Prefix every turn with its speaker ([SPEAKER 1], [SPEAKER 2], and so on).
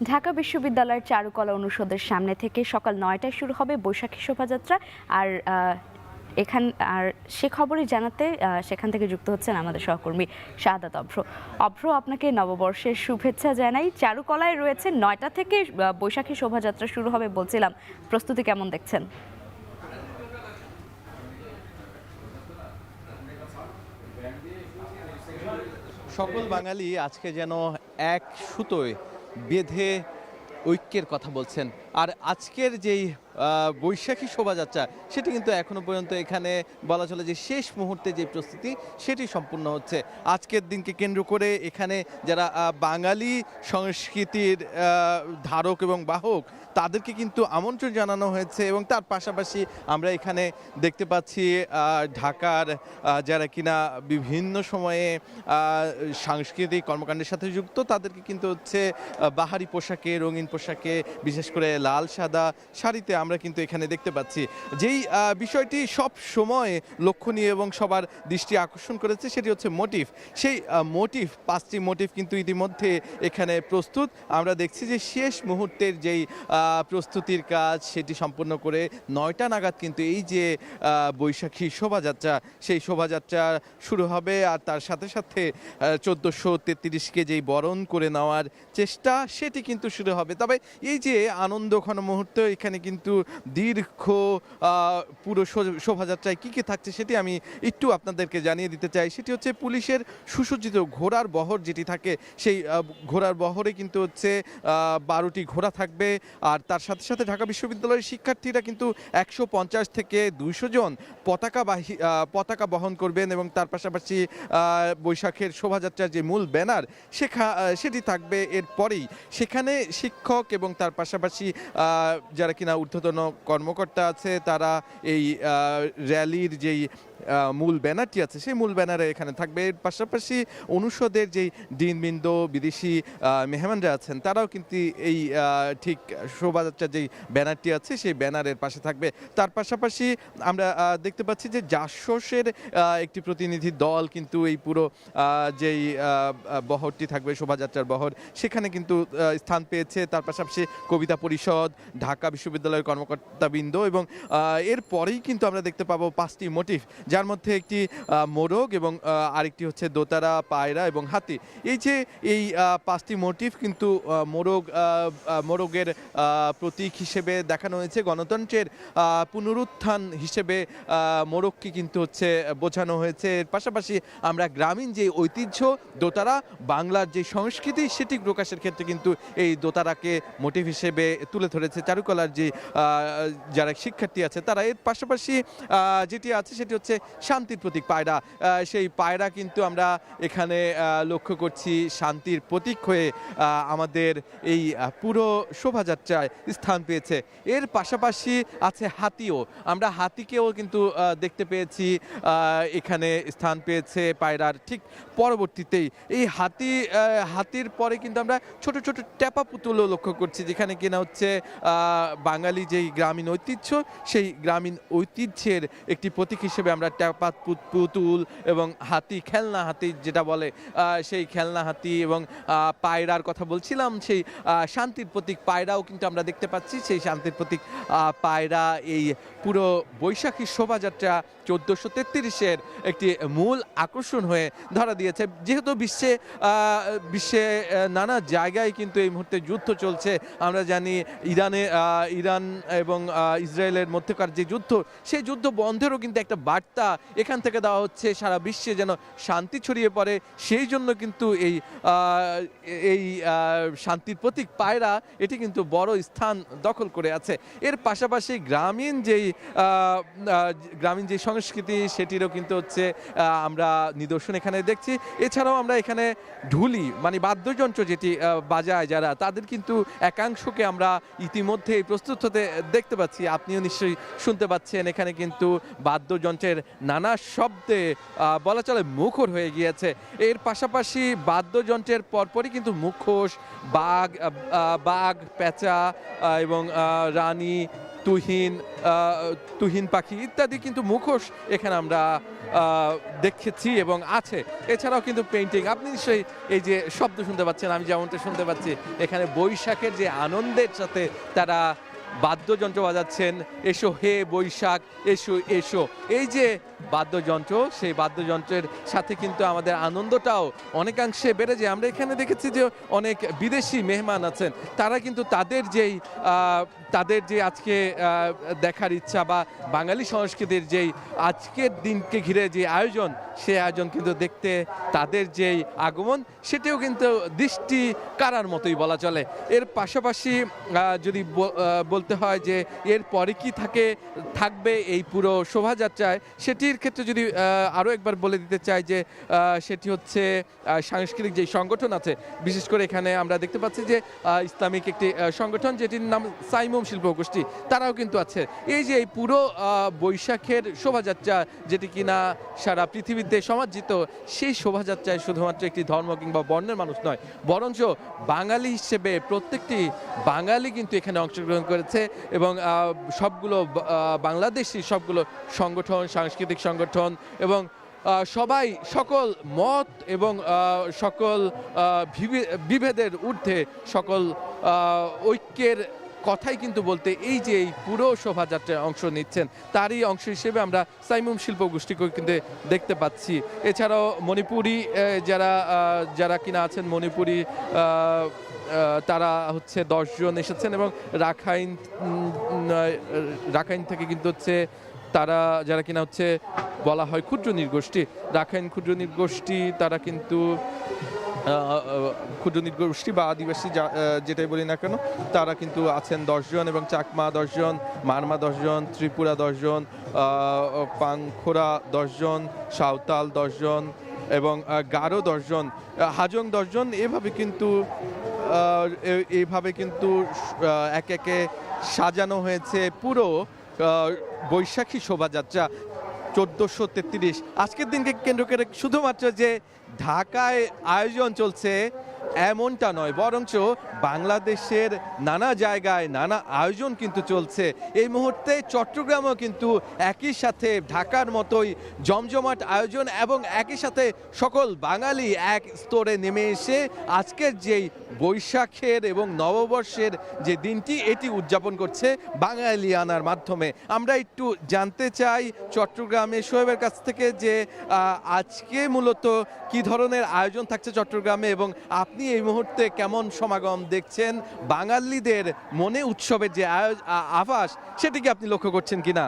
[SPEAKER 1] ঢাকা বিশ্ববিদ্যালয়ের চারুকলা অনুষদের সামনে থেকে সকাল ৯টায় শুরু হবে বৈশাখী শোভাযাত্রা। আর আর সে খবরই জানাতে সেখান থেকে যুক্ত হচ্ছেন আমাদের সহকর্মী শাহাদাত অভ্র। অভ্র, আপনাকে নববর্ষের শুভেচ্ছা জানাই। চারুকলায় রয়েছে ৯টা থেকে বৈশাখী শোভাযাত্রা শুরু হবে বলছিলাম, প্রস্তুতি কেমন দেখছেন?
[SPEAKER 2] সকল বাঙালি আজকে যেন এক সুতোয় বেঁধে ঐক্যের কথা বলছেন। আর আজকের যেই বৈশাখী শোভাযাত্রা সেটি কিন্তু এখনো পর্যন্ত এখানে বলা চলে যে শেষ মুহূর্তে যে প্রস্তুতি সেটি সম্পূর্ণ হচ্ছে। আজকের দিনকে কেন্দ্র করে এখানে যারা বাঙালি সংস্কৃতির ধারক এবং বাহক তাদেরকে কিন্তু আমন্ত্রণ জানানো হয়েছে, এবং তার পাশাপাশি আমরা এখানে দেখতে পাচ্ছি ঢাকার যারা কিনা বিভিন্ন সময়ে সাংস্কৃতিক কর্মকাণ্ডের সাথে যুক্ত তাদেরকে কিন্তু হচ্ছে বাহারি পোশাকে, রঙিন পোশাকে, বিশেষ করে লাল সাদা শাড়িতে আমরা কিন্তু এখানে দেখতে পাচ্ছি। যেই বিষয়টি সব সময় লক্ষণীয় এবং সবার দৃষ্টি আকর্ষণ করেছে সেটি হচ্ছে মোটিভ। সেই মোটিভ, 5টি মোটিভ কিন্তু ইতিমধ্যে এখানে প্রস্তুত। আমরা দেখছি যে শেষ মুহূর্তের যেই প্রস্তুতির কাজ সেটি সম্পন্ন করে 9টা নাগাদ কিন্তু এই যে বৈশাখী শোভাযাত্রা সেই শোভাযাত্রা শুরু হবে। আর তার সাথে সাথে 1433কে যেই বরণ করে নেওয়ার চেষ্টা সেটি কিন্তু শুরু হবে। তবে এই যে আনন্দঘন মুহূর্ত, এখানে কিন্তু দীর্ঘ পুরো শোভাযাত্রায় কী কী থাকছে সেটি আমি একটু আপনাদেরকে জানিয়ে দিতে চাই। সেটি হচ্ছে পুলিশের সুসজ্জিত ঘোড়ার বহর যেটি থাকে, সেই ঘোড়ার বহরে কিন্তু হচ্ছে 12টি ঘোড়া থাকবে। আর তার সাথে সাথে ঢাকা বিশ্ববিদ্যালয়ের শিক্ষার্থীরা কিন্তু 150 থেকে 200 জন পতাকা বহন করবেন, এবং তার পাশাপাশি বৈশাখের শোভাযাত্রার যে মূল ব্যানার সেটি থাকবে। এরপরেই সেখানে শিক্ষক এবং তার পাশাপাশি যারা কিনা ঊর্ধ্বতন কর্মকর্তা আছে তারা এই র্যালির যেই মূল ব্যানারটি আছে সেই মূল ব্যানারে এখানে থাকবে। এর পাশাপাশি অনুষদের যেই দিনবৃন্দ, বিদেশি মেহমানরা আছেন তারাও কিন্তু এই ঠিক শোভাযাত্রার যেই ব্যানারটি আছে সেই ব্যানারের পাশে থাকবে। তার পাশাপাশি আমরা দেখতে পাচ্ছি যে জাসসের একটি প্রতিনিধি দল কিন্তু এই পুরো যেই বহরটি থাকবে, শোভাযাত্রার বহর, সেখানে কিন্তু স্থান পেয়েছে। তার পাশাপাশি কবিতা পরিষদ, ঢাকা বিশ্ববিদ্যালয়ের কর্মকর্তাবৃন্দ, এবং এরপরেই কিন্তু আমরা দেখতে পাবো 5টি মোটিভ, যার মধ্যে একটি মোরগ এবং আরেকটি হচ্ছে দোতারা, পায়রা এবং হাতি। এই যে এই 5টি মোটিভ কিন্তু মোরগের প্রতীক হিসেবে দেখানো হয়েছে। গণতন্ত্রের পুনরুত্থান হিসেবে মোরগকে কিন্তু হচ্ছে বোঝানো হয়েছে। এর পাশাপাশি আমরা গ্রামীণ যে ঐতিহ্য দোতারা, বাংলার যে সংস্কৃতি সেটি প্রকাশের ক্ষেত্রে কিন্তু এই দোতারাকে মোটিভ হিসেবে তুলে ধরেছে চারুকলার যে যারা শিক্ষার্থী আছে তারা। এর পাশাপাশি যেটি আছে সেটি হচ্ছে শান্তির প্রতীক পায়রা। সেই পায়রা কিন্তু আমরা এখানে লক্ষ্য করছি শান্তির প্রতীক হয়ে আমাদের এই পুরো শোভাযাত্রায় স্থান পেয়েছে। এর পাশাপাশি আছে হাতিও, আমরা হাতিকেও কিন্তু দেখতে পেয়েছি এখানে স্থান পেয়েছে পায়রার ঠিক পরবর্তীতেই। এই হাতির পরে কিন্তু আমরা ছোট ছোট ট্যাপা পুতুলও লক্ষ্য করছি, যেখানে কিনা হচ্ছে বাঙালি যেই গ্রামীণ ঐতিহ্য সেই গ্রামীণ ঐতিহ্যের একটি প্রতীক হিসেবে আমরা ট্যাপা পুতুল এবং হাতি, খেলনা হাতি যেটা বলে, সেই খেলনা হাতি এবং পায়রার কথা বলছিলাম, সেই শান্তির প্রতীক পায়রাও কিন্তু আমরা দেখতে পাচ্ছি। সেই শান্তির প্রতীক পায়রা এই পুরো বৈশাখী শোভাযাত্রা 1433-এর একটি মূল আকর্ষণ হয়ে ধরা দিয়েছে। যেহেতু বিশ্বে নানা জায়গায় কিন্তু এই মুহূর্তে যুদ্ধ চলছে, আমরা জানি ইরান এবং ইসরায়েলের মধ্যকার যে যুদ্ধ, সেই যুদ্ধ বন্ধেরও কিন্তু একটা বার্তা এখান থেকে দেওয়া হচ্ছে, সারা বিশ্বে যেন শান্তি ছড়িয়ে পড়ে। সেই জন্য কিন্তু এই শান্তির প্রতীক পায়রা এটি কিন্তু বড় স্থান দখল করে আছে। এর পাশাপাশি গ্রামীণ যে সংস্কৃতি সেটিরও কিন্তু হচ্ছে আমরা নিদর্শন এখানে দেখছি। এছাড়াও আমরা এখানে ঢুলি মানে বাদ্যযন্ত্র যেটি বাজায় যারা, তাদের কিন্তু একাংশকে আমরা ইতিমধ্যে প্রস্তুত হতে দেখতে পাচ্ছি। আপনিও নিশ্চয়ই শুনতে পাচ্ছেন, এখানে কিন্তু বাদ্যযন্ত্রের নানা শব্দে বলা চলে মুখর হয়ে গিয়েছে। এর পাশাপাশি বাদ্যযন্ত্রের পরপরই কিন্তু মুখোশ, বাঘ, পেঁচা এবং রানী, তুহিন পাখি ইত্যাদি কিন্তু মুখোশ এখানে আমরা দেখেছি এবং আছে। এছাড়াও কিন্তু পেইন্টিং, আপনি নিশ্চয়ই এই যে শব্দ শুনতে পাচ্ছেন, আমি যেমনটা শুনতে পাচ্ছি, এখানে বৈশাখের যে আনন্দের সাথে তারা বাদ্যযন্ত্র বাজাচ্ছেন, এসো হে বৈশাখ এসো এসো, এই যে বাদ্যযন্ত্র, সেই বাদ্যযন্ত্রের সাথে কিন্তু আমাদের আনন্দটাও অনেকাংশে বেড়ে যায়। আমরা এখানে দেখেছি যে অনেক বিদেশি মেহমান আছেন, তারা কিন্তু তাদের যে আজকে দেখার ইচ্ছা বা বাঙালি সংস্কৃতির যেই আজকের দিনকে ঘিরে যে আয়োজন, সেই আয়োজন কিন্তু দেখতে তাদের যেই আগমন, সেটিও কিন্তু দৃষ্টি কাড়ার মতোই বলা চলে। এর পাশাপাশি যদি বলতে হয় যে এর পরে কি থাকবে এই পুরো শোভাযাত্রায়, সেটির ক্ষেত্রে যদি আরও একবার বলে দিতে চাই যে সেটি হচ্ছে সাংস্কৃতিক যেই সংগঠন আছে, বিশেষ করে এখানে আমরা দেখতে পাচ্ছি যে ইসলামিক একটি সংগঠন যেটির নাম সাইমুম শিল্প গোষ্ঠী, তারাও কিন্তু আছে। এই যে এই পুরো বৈশাখের শোভাযাত্রা, যেটি কিনা সারা পৃথিবীতে সমাদৃত, সেই শোভাযাত্রায় শুধুমাত্র একটি ধর্ম কিংবা বর্ণের মানুষ নয়, বরঞ্চ বাঙালি হিসেবে প্রত্যেকটি বাঙালি কিন্তু এখানে অংশগ্রহণ করেছে এবং সবগুলো বাংলাদেশি সবগুলো সংগঠন, সাংস্কৃতিক সংগঠন এবং সবাই সকল মত এবং সকল বিভেদের ঊর্ধ্বে সকল ঐক্যের কথাই কিন্তু বলতে এই যে এই পুরো শোভাযাত্রায় অংশ নিচ্ছেন, তারই অংশ হিসেবে আমরা সাইমুম শিল্প গোষ্ঠীকে কিন্তু দেখতে পাচ্ছি। এছাড়াও মণিপুরি যারা কিনা আছেন, মণিপুরি তারা হচ্ছে 10 জন এসেছেন এবং রাখাইন থেকে কিন্তু হচ্ছে তারা যারা কিনা হচ্ছে বলা হয় ক্ষুদ্র নৃগোষ্ঠী, রাখাইন ক্ষুদ্র নৃগোষ্ঠী, তারা কিন্তু ক্ষুদ্র নৃগোষ্ঠী বা আদিবাসী যেটাই বলি না কেন, তারা কিন্তু আছেন 10 জন এবং চাকমা 10 জন, মারমা 10 জন, ত্রিপুরা 10 জন, পাংখোরা 10 জন, সাঁওতাল 10 জন এবং গারো 10 জন, হাজং 10 জন। এইভাবে কিন্তু একে একে সাজানো হয়েছে পুরো বৈশাখী শোভাযাত্রা 1433। আজকের দিনকে কেন্দ্র করে শুধুমাত্র যে ঢাকায় আয়োজন চলছে এমনটা নয়, বরঞ্চ বাংলাদেশের নানা জায়গায় নানা আয়োজন কিন্তু চলছে। এই মুহূর্তে চট্টগ্রামও কিন্তু একই সাথে ঢাকার মতোই জমজমাট আয়োজন এবং একই সাথে সকল বাঙালি এক স্তরে নেমে এসে আজকের যেই বৈশাখের এবং নববর্ষের যে দিনটি, এটি উদযাপন করছে বাঙালিয়ানার মাধ্যমে। আমরা একটু জানতে চাই চট্টগ্রামে শোয়েবের কাছ থেকে যে আজকে মূলত কি ধরনের আয়োজন থাকছে চট্টগ্রামে এবং আপনি এই মুহূর্তে কেমন সমাগম দেখছেন, বাঙালিদের মনে উৎসবের যে আভাস, সেটিকে আপনি লক্ষ্য করছেন কিনা?